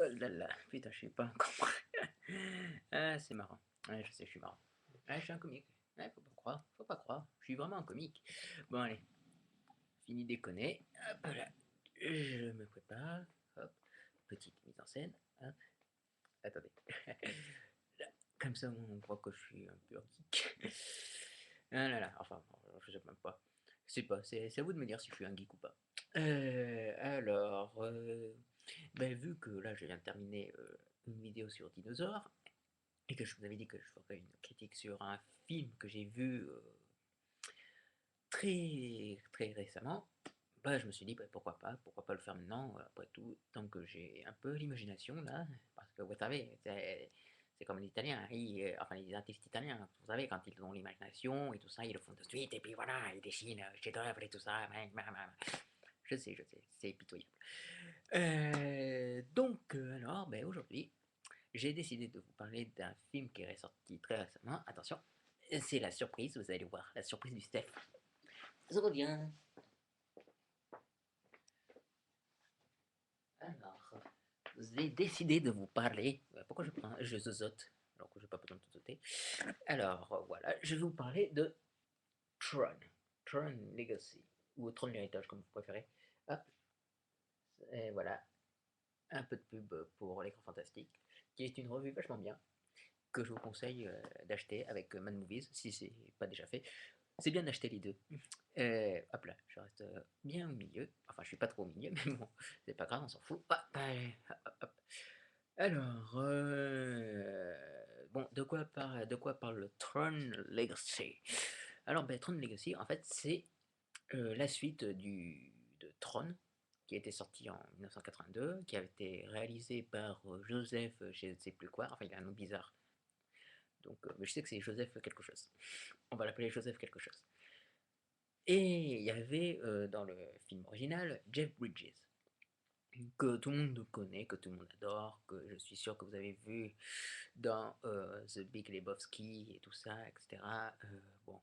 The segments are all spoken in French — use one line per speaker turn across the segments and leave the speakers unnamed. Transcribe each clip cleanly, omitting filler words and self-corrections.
Oh là là, putain, je sais pas encore. Ah, c'est marrant. Ouais, je sais, je suis marrant. Ouais, je suis un comique. Ouais, faut pas croire, faut pas croire. Je suis vraiment un comique. Bon, allez, fini de déconner. Hop là, je me prépare. Hop, petite mise en scène. Hop, attendez. Là, comme ça, on voit que je suis un peu un geek. Ah là là, enfin, je sais même pas. Je sais pas, c'est à vous de me dire si je suis un geek ou pas. Alors, ben, vu que là, je viens de terminer une vidéo sur dinosaures, et que je vous avais dit que je ferais une critique sur un film que j'ai vu très très récemment, bah, je me suis dit bah, pourquoi pas le faire maintenant, après tout, tant que j'ai un peu l'imagination là, parce que vous savez, c'est comme les Italiens, enfin les artistes italiens, vous savez, quand ils ont l'imagination et tout ça, ils le font de suite, et puis voilà, ils dessinent chef-d'œuvre et tout ça, je sais, c'est pitoyable. Donc, alors, ben, aujourd'hui, j'ai décidé de vous parler d'un film qui est ressorti très récemment. Attention, c'est la surprise, vous allez voir, la surprise du Steph. Je reviens. Alors, j'ai décidé de vous parler. Pourquoi je zozote alors que je n'ai pas besoin de zozoter. Alors, voilà, je vais vous parler de Tron. Tron Legacy. Ou Tron l'héritage, comme vous préférez. Hop, et voilà, un peu de pub pour l'écran fantastique, qui est une revue vachement bien, que je vous conseille d'acheter avec Mad Movies, si c'est pas déjà fait. C'est bien d'acheter les deux. Hop là, je reste bien au milieu. Enfin, je suis pas trop au milieu, mais bon, c'est pas grave, on s'en fout. Hop, allez, hop, hop. Alors, bon, de quoi parle Tron Legacy? Alors, ben, Tron Legacy, en fait, c'est la suite de Tron, qui a été sorti en 1982, qui a été réalisé par Joseph, je ne sais plus quoi, enfin, il a un nom bizarre. Donc, mais je sais que c'est Joseph quelque chose. On va l'appeler Joseph quelque chose. Et il y avait dans le film original Jeff Bridges, que tout le monde connaît, que tout le monde adore, que je suis sûr que vous avez vu dans The Big Lebowski et tout ça, etc. Bon.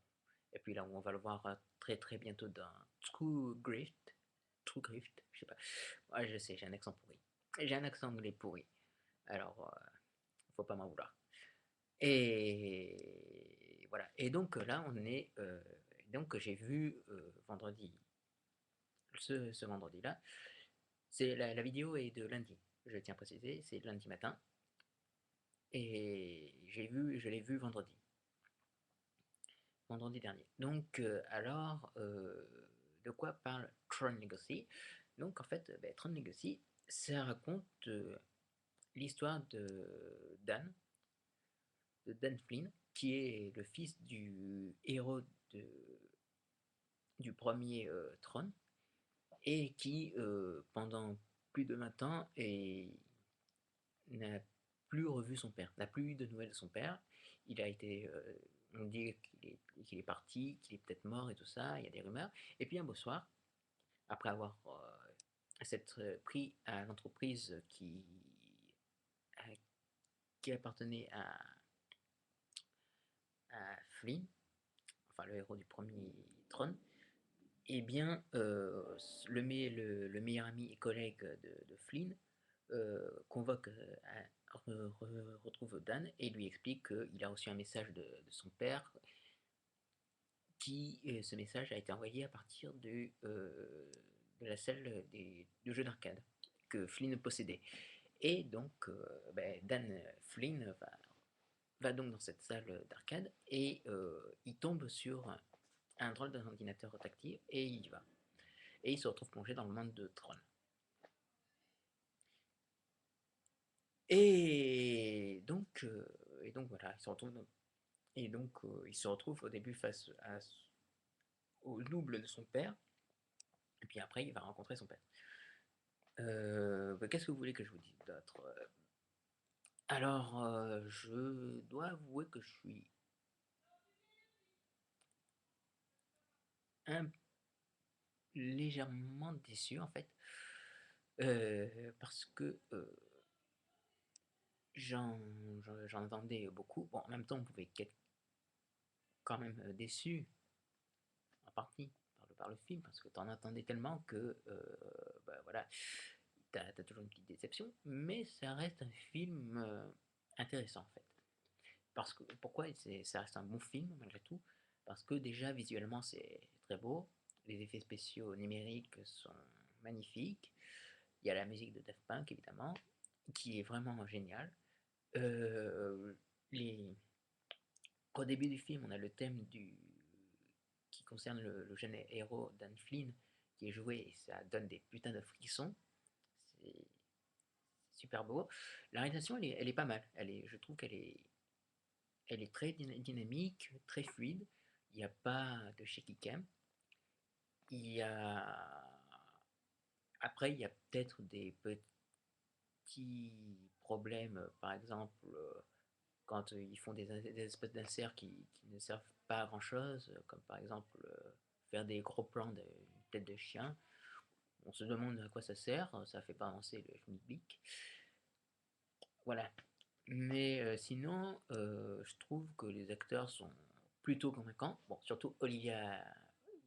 Et puis là, on va le voir très très bientôt dans True Grift, je sais pas. Ouais, je sais, j'ai un accent pourri. J'ai un accent anglais pourri. Alors, faut pas m'en vouloir. Et voilà. Et donc là, on est. Donc j'ai vu vendredi, ce vendredi-là. C'est la vidéo est de lundi, je tiens à préciser, c'est lundi matin. Et je l'ai vu vendredi dernier. Donc, alors, de quoi parle Tron Legacy? Donc, en fait, ben, Tron Legacy, ça raconte l'histoire de Dan Flynn, qui est le fils du héros de, du premier Tron, et qui, pendant plus de 20 ans, n'a plus revu son père, n'a plus eu de nouvelles de son père. Il a été, on dit qu'il est parti, qu'il est peut-être mort et tout ça, il y a des rumeurs. Et puis un beau soir, après avoir s'être pris à l'entreprise qui appartenait à Flynn, enfin le héros du premier Tron, eh bien, le meilleur ami et collègue de Flynn convoque, retrouve Dan et lui explique qu'il a reçu un message de son père, ce message a été envoyé à partir de la salle de jeux d'arcade que Flynn possédait. Et donc, ben, Dan Flynn va donc dans cette salle d'arcade et il tombe sur un drôle d'ordinateur tactile et il y va. Et il se retrouve plongé dans le monde de Tron. Et donc voilà, il se retrouve au début au double de son père, et puis après il va rencontrer son père. Bah, qu'est-ce que vous voulez que je vous dise d'autre? Alors, je dois avouer que je suis un, légèrement déçu en fait, parce que j'en j'en attendais beaucoup. Bon, en même temps, on pouvait être quand même déçu en partie par le film, parce que t'en attendais tellement que, bah, voilà, t'as toujours une petite déception, mais ça reste un film intéressant en fait. Parce que, pourquoi ça reste un bon film malgré tout? Parce que déjà visuellement c'est très beau, les effets spéciaux numériques sont magnifiques, il y a la musique de Daft Punk évidemment, qui est vraiment géniale. Euh, les... Au début du film, on a le thème qui concerne le jeune héros Dan Flynn qui est joué et ça donne des putains de frissons. C'est super beau. La réalisation, elle est pas mal. Je trouve elle est très dynamique, très fluide. Il n'y a pas de shaky cam. Il y a... Après, il y a peut-être des petits problèmes, par exemple, quand ils font des espèces d'inserts qui ne servent pas à grand chose, comme par exemple faire des gros plans de tête de chien. On se demande à quoi ça sert, ça fait pas avancer le schmilblick. Voilà. Mais sinon, je trouve que les acteurs sont plutôt convaincants. Bon, surtout Olivia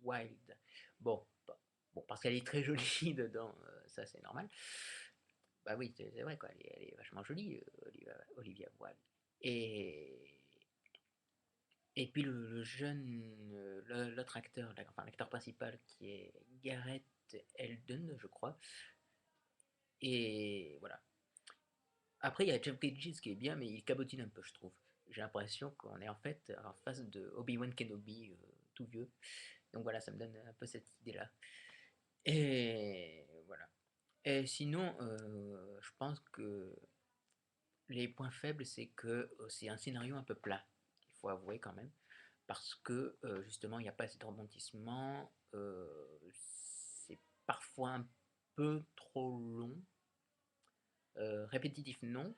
Wilde. Bon, bon parce qu'elle est très jolie dedans, ça c'est normal. Bah oui, c'est vrai quoi, elle est vachement jolie, Olivia Wilde. Et, et puis le jeune, l'autre acteur, enfin l'acteur principal qui est Gareth Eldon, je crois. Et voilà. Après, il y a Jeff Bridges qui est bien, mais il cabotine un peu, je trouve. J'ai l'impression qu'on est en fait en face de Obi-Wan Kenobi, tout vieux. Donc voilà, ça me donne un peu cette idée-là. Et voilà. Et sinon, je pense que les points faibles, c'est que c'est un scénario un peu plat. Il faut avouer quand même. Parce que justement, il n'y a pas assez de rebondissement. C'est parfois un peu trop long. Répétitif, non,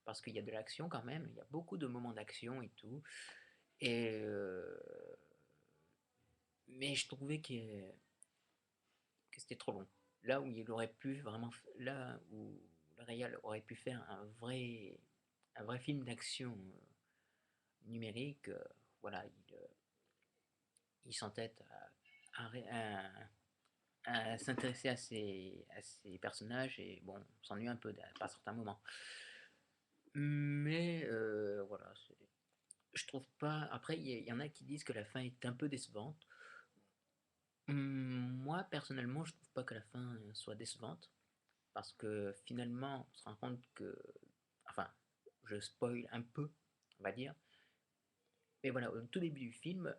parce qu'il y a de l'action quand même, il y a beaucoup de moments d'action et tout. Et mais je trouvais que c'était trop long. Là où il aurait pu vraiment, là où le réal aurait pu faire un vrai film d'action numérique, voilà, il s'entête à s'intéresser à ces personnages et bon, on s'ennuie un peu à certains moments. Mais voilà, je trouve pas. Après, il y en a qui disent que la fin est un peu décevante. Moi, personnellement, je trouve pas que la fin soit décevante. Parce que finalement, on se rend compte que. Enfin, je spoil un peu, on va dire. Mais voilà, au tout début du film,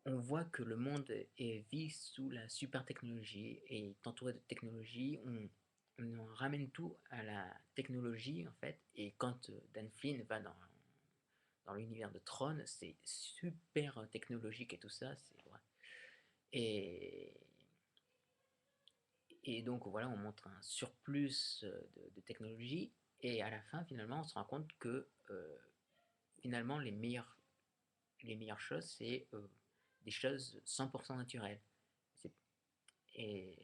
on voit que le monde vit sous la super technologie et est entouré de technologie. On ramène tout à la technologie, en fait. Et quand Dan Flynn va dans l'univers de Tron, c'est super technologique et tout ça, c'est vrai. Et, et donc voilà, on montre un surplus de technologie, et à la fin, finalement, on se rend compte que finalement, les meilleures choses, c'est des choses 100% naturelles. Et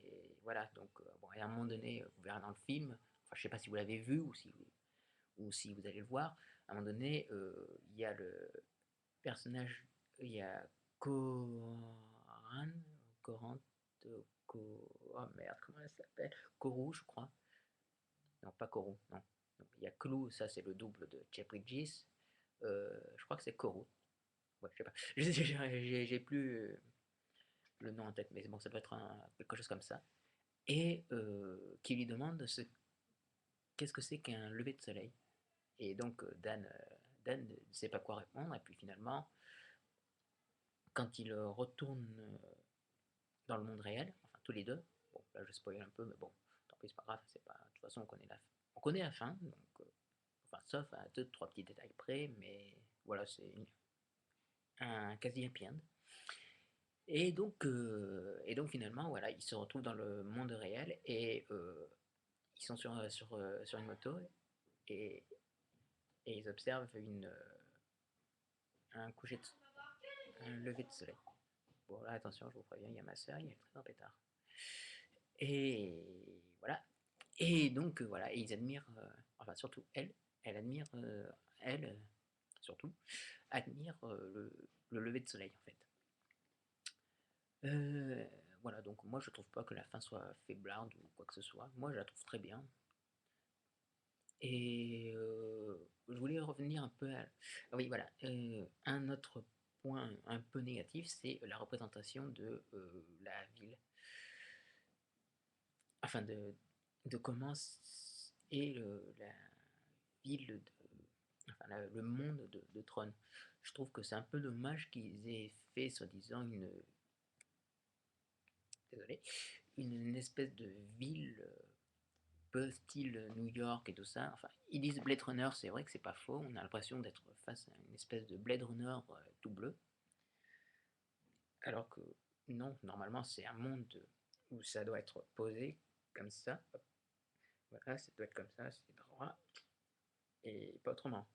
voilà, donc bon, et à un moment donné, vous verrez dans le film, enfin, je sais pas si vous l'avez vu ou si vous allez le voir, à un moment donné, il y a le personnage, il y a Coran, Coran, oh merde, comment elle s'appelle? Kourou, je crois. Non, pas Kourou, non. Donc, il y a Clou, ça c'est le double de Jeff Bridges. Je crois que c'est Kourou. Ouais, je sais pas. J'ai plus le nom en tête, mais bon, ça peut être quelque chose comme ça. Et qui lui demande qu'est-ce que c'est qu'un lever de soleil. Et donc Dan ne sait pas quoi répondre, et puis finalement, quand il retourne dans le monde réel, enfin tous les deux, bon là je spoil un peu, mais bon, tant pis, c'est pas grave, c'est pas, de toute façon on connaît la fin, donc, enfin sauf à deux, trois petits détails près, mais voilà, c'est un quasi happy end. Et donc finalement, voilà, ils se retrouvent dans le monde réel et ils sont sur une moto et, et ils observent un coucher un lever de soleil. Bon là attention, je vous préviens, il y a ma soeur, il est très en pétard. Et voilà. Et donc voilà, et ils admirent, enfin surtout elle, elle admire, elle surtout, admire le lever de soleil en fait. Euh, voilà, donc moi je trouve pas que la fin soit faiblarde ou quoi que ce soit. Moi je la trouve très bien. Et je voulais revenir un peu à... Ah oui, voilà. Un autre point un peu négatif, c'est la représentation de la ville. Enfin, de comment est la ville enfin, le monde de Tron. Je trouve que c'est un peu dommage qu'ils aient fait, soi-disant, désolé, une espèce de ville peu style New York et tout ça. Enfin, ils disent Blade Runner, c'est vrai que c'est pas faux. On a l'impression d'être face à une espèce de Blade Runner tout bleu. Alors que non, normalement, c'est un monde où ça doit être posé comme ça. Hop, voilà, ça doit être comme ça, c'est droit. Et pas autrement.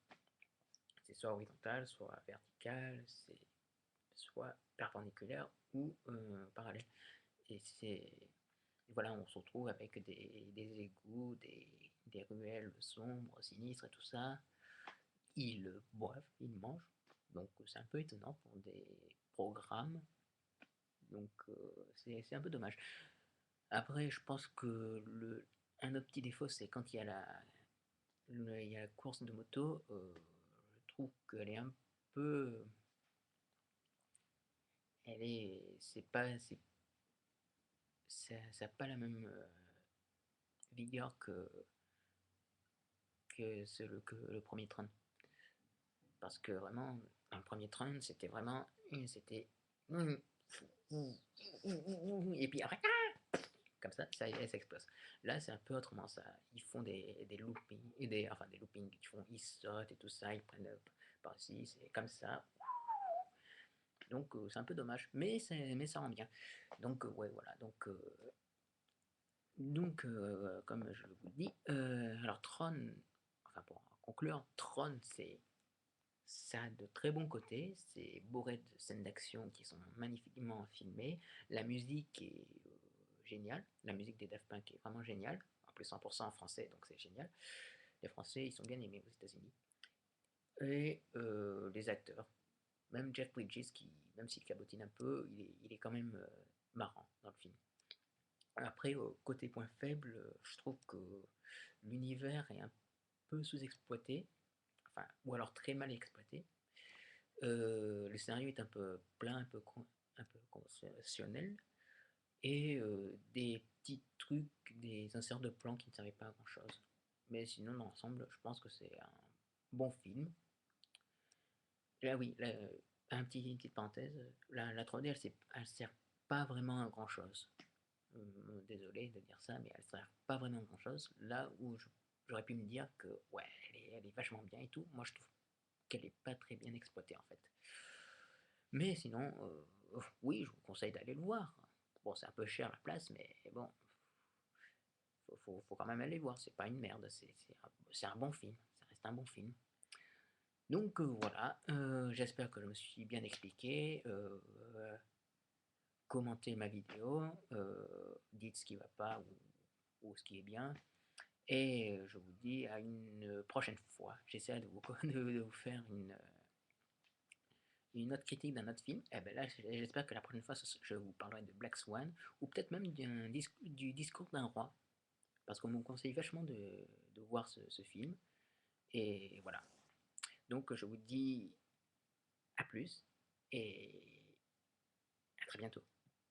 C'est soit horizontal, soit vertical, c'est soit perpendiculaire ou parallèle. Et c'est voilà, on se retrouve avec des égouts, des ruelles sombres, sinistres et tout ça. Ils boivent, ils mangent. Donc c'est un peu étonnant pour des programmes. Donc c'est un peu dommage. Après, je pense que un autre petit défaut, c'est quand il y a la course de moto, je trouve qu'elle est un peu... Elle est... C'est pas... Ça n'a pas la même vigueur que le premier train. Parce que vraiment, un premier train, c'était vraiment... C'était... Et puis après, comme ça explose. Là, c'est un peu autrement ça. Ils font des loopings, enfin des loopings, ils sautent et tout ça, ils prennent par ici, c'est comme ça. Donc c'est un peu dommage, mais ça rend bien. Donc ouais, voilà. Donc comme je vous dis, alors Tron, enfin pour conclure, Tron, ça a de très bons côtés, c'est bourré de scènes d'action qui sont magnifiquement filmées, la musique est géniale, la musique des Daft Punk est vraiment géniale, en plus 100% en français, donc c'est génial. Les Français, ils sont bien aimés aux États-Unis. Et les acteurs, même Jeff Bridges, qui, même s'il cabotine un peu, il est quand même marrant dans le film. Après, côté point faible, je trouve que l'univers est un peu sous-exploité, enfin, ou alors très mal exploité. Le scénario est un peu plein, un peu conventionnel, et des petits trucs, des inserts de plans qui ne servaient pas à grand chose. Mais sinon, dans l'ensemble, je pense que c'est un bon film. Là, oui, là, une petite parenthèse, la 3D, elle sert pas vraiment à grand chose. Désolé de dire ça, mais elle sert pas vraiment à grand chose. Là où j'aurais pu me dire que, ouais, elle est vachement bien et tout, moi je trouve qu'elle est pas très bien exploitée en fait. Mais sinon, oui, je vous conseille d'aller le voir. Bon, c'est un peu cher la place, mais bon, faut quand même aller le voir. C'est pas une merde, c'est un bon film. Ça reste un bon film. Donc voilà, j'espère que je me suis bien expliqué. Commentez ma vidéo, dites ce qui va pas ou ce qui est bien. Et je vous dis à une prochaine fois. J'essaie de vous faire une autre critique d'un autre film. Et ben là, j'espère que la prochaine fois, je vous parlerai de Black Swan, ou peut-être même du discours d'un roi. Parce qu'on me conseille vachement de voir ce film. Et voilà. Donc je vous dis à plus et à très bientôt.